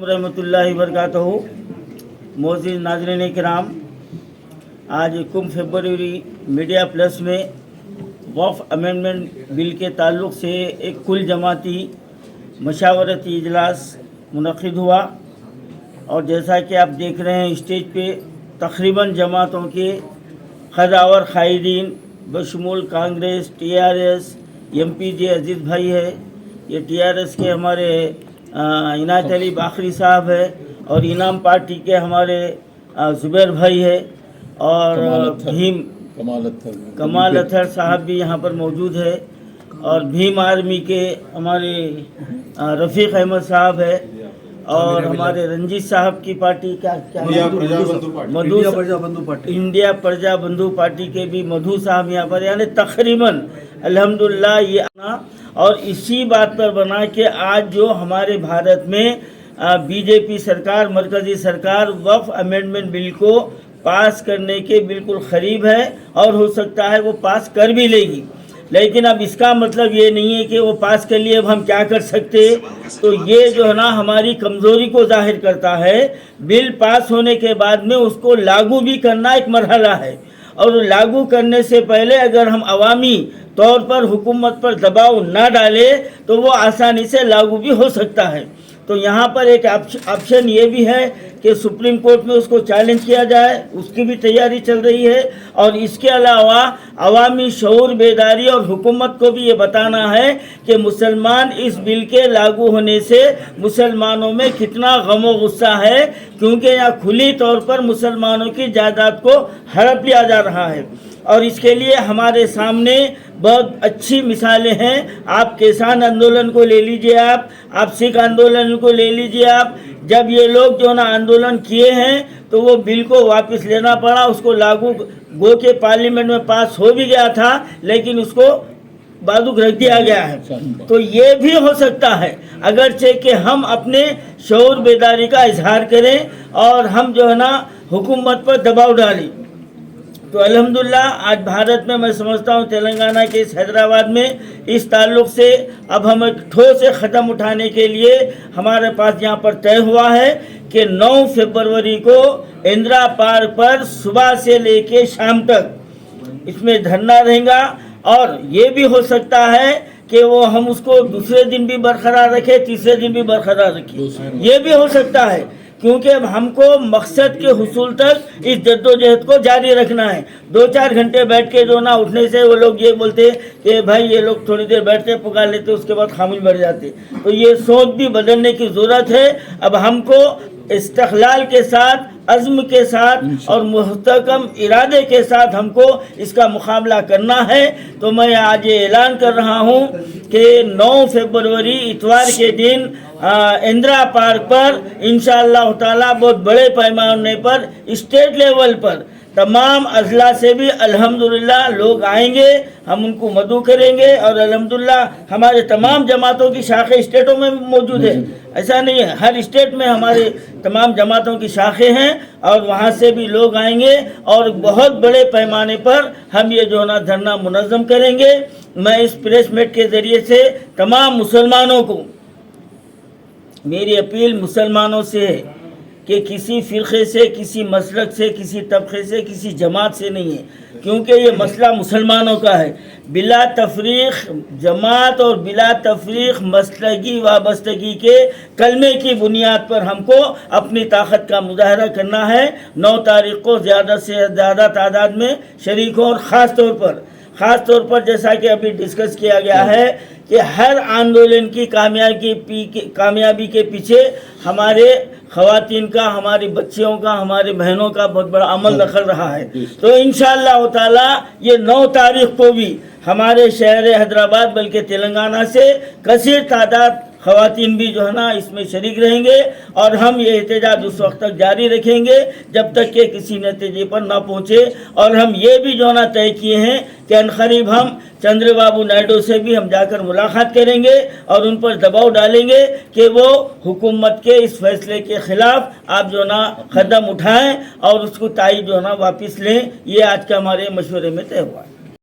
रहमतुल्लाहि वबरकातुहू। मोअज़्ज़िज़ नाज़रीन किराम, आज 21 फरवरी मीडिया प्लस में वक्फ अमेंडमेंट बिल के ताल्लुक़ से एक कुल जमाती मशावरती इजलास मुनक़िद हुआ और जैसा कि आप देख रहे हैं स्टेज पे तकरीबन जमातों के ख़ज़ावर क़ायदीन बशमूल कांग्रेस, TRS, MPJ अजीज़ भाई है, ये TRS के हमारे इनायत अली बाखरी साहब है और इनाम पार्टी के हमारे ज़ुबैर भाई है और भीम कमाल अथर साहब भी यहाँ पर मौजूद है और भीम आर्मी के हमारे रफ़ीक अहमद साहब है और हमारे रंजीत साहब की पार्टी इंडिया प्रजा बंधु पार्टी के भी मधु साहब यहाँ पर, यानी तकरीबन अल्हम्दुलिल्लाह ये आना और इसी बात पर बना कि आज जो हमारे भारत में बीजेपी सरकार, मरकज़ी सरकार वक्फ अमेंडमेंट बिल को पास करने के बिल्कुल करीब है और हो सकता है वो पास कर भी लेगी, लेकिन अब इसका मतलब ये नहीं है कि वो पास कर लिए अब हम क्या कर सकते। तो ये जो है ना हमारी कमज़ोरी को जाहिर करता है। बिल पास होने के बाद में उसको लागू भी करना एक मरहला है और लागू करने से पहले अगर हम अवामी तौर पर हुकूमत पर दबाव ना डाले तो वो आसानी से लागू भी हो सकता है। तो यहाँ पर एक ऑप्शन ये भी है कि सुप्रीम कोर्ट में उसको चैलेंज किया जाए, उसकी भी तैयारी चल रही है और इसके अलावा अवामी शऊर बेदारी और हुकूमत को भी ये बताना है कि मुसलमान इस बिल के लागू होने से मुसलमानों में कितना गम व गुस्सा है, क्योंकि यहाँ खुली तौर पर मुसलमानों की जायदाद को हड़प लिया जा रहा है और इसके लिए हमारे सामने बहुत अच्छी मिसालें हैं। आप किसान आंदोलन को ले लीजिए, आप सिख आंदोलन को ले लीजिए। आप जब ये लोग जो ना आंदोलन किए हैं तो वो बिल को वापस लेना पड़ा, उसको लागू गो के पार्लियामेंट में पास हो भी गया था लेकिन उसको बाजुक रख दिया गया है। तो ये भी हो सकता है अगरचे कि हम अपने शऊर बेदारी का इजहार करें और हम जो है ना हुकूमत पर दबाव डालें। तो अल्हम्दुलिल्लाह आज भारत में मैं समझता हूँ तेलंगाना के इस हैदराबाद में इस ताल्लुक़ से अब हम एक ठोस कदम उठाने के लिए हमारे पास यहाँ पर तय हुआ है कि 9 फरवरी को इंदिरा पार्क पर सुबह से लेके शाम तक इसमें धरना रहेगा और ये भी हो सकता है कि वो हम उसको दूसरे दिन भी बरकरार रखें, तीसरे दिन भी बरकरार रखें, ये भी हो सकता है, क्योंकि अब हमको मकसद के हुसूल तक इस जद्दोजहद को जारी रखना है। 2-4 घंटे बैठ के जो ना उठने से वो लोग ये बोलते कि भाई ये लोग थोड़ी देर बैठते पुकार लेते उसके बाद खामोश बैठ जाते, तो ये सोच भी बदलने की ज़रूरत है। अब हमको इस्तक़लाल के साथ, अज़्म के साथ और मुस्तहकम इरादे के साथ हमको इसका मुकाबला करना है। तो मैं आज ये ऐलान कर रहा हूँ कि 9 फरवरी इतवार के दिन इंदिरा पार्क पर इंशाअल्लाह ताला बहुत बड़े पैमाने पर स्टेट लेवल पर तमाम अजला से भी अल्हम्दुलिल्लाह लोग आएंगे, हम उनको मदऊ करेंगे और अल्हम्दुलिल्लाह हमारे तमाम जमातों की शाखें स्टेटों में भी मौजूद है, ऐसा नहीं है, हर स्टेट में हमारे तमाम जमातों की शाखें हैं और वहाँ से भी लोग आएंगे और बहुत बड़े पैमाने पर हम ये जो ना धरना मुनज़्ज़म करेंगे। मैं इस प्रेस मीट के ज़रिए से तमाम मुसलमानों को मेरी अपील मुसलमानों से है कि किसी फ़िरक़े से, किसी मसलक से, किसी तबक़े से, किसी जमात से नहीं है, क्योंकि ये मसला मुसलमानों का है। बिला तफरीक़ जमात और बिला तफरीक़ मसलकी वाबस्तगी के कलमे की बुनियाद पर हमको अपनी ताकत का मुजाहरा करना है। 9 तारीख़ को ज़्यादा से ज़्यादा तादाद में शरीक हो और ख़ास तौर पर जैसा कि अभी डिस्कस किया गया है कि हर आंदोलन की कामयाबी के पीछे हमारे ख़वातीन का, हमारी बच्चियों का, हमारी बहनों का बहुत बड़ा अमल दखल रहा है। तो इंशाअल्लाह ताला ये 9 तारीख़ को भी हमारे शहर हैदराबाद बल्कि तेलंगाना से कसीर तादाद ख़वातीन भी जो है ना इसमें शरीक रहेंगे और हम ये एहतजाज उस वक्त तक जारी रखेंगे जब तक कि किसी नतीजे पर ना पहुँचे। और हम ये भी जो ना तय किए हैं कि अनक़रीब हम चंद्रबाबू नायडू से भी हम जाकर मुलाकात करेंगे और उन पर दबाव डालेंगे कि वो हुकूमत के इस फैसले के ख़िलाफ़ आप जो ना कदम उठाएं और उसको ताई जो ना वापस लें। ये आज का हमारे मशवरे में तय हुआ है।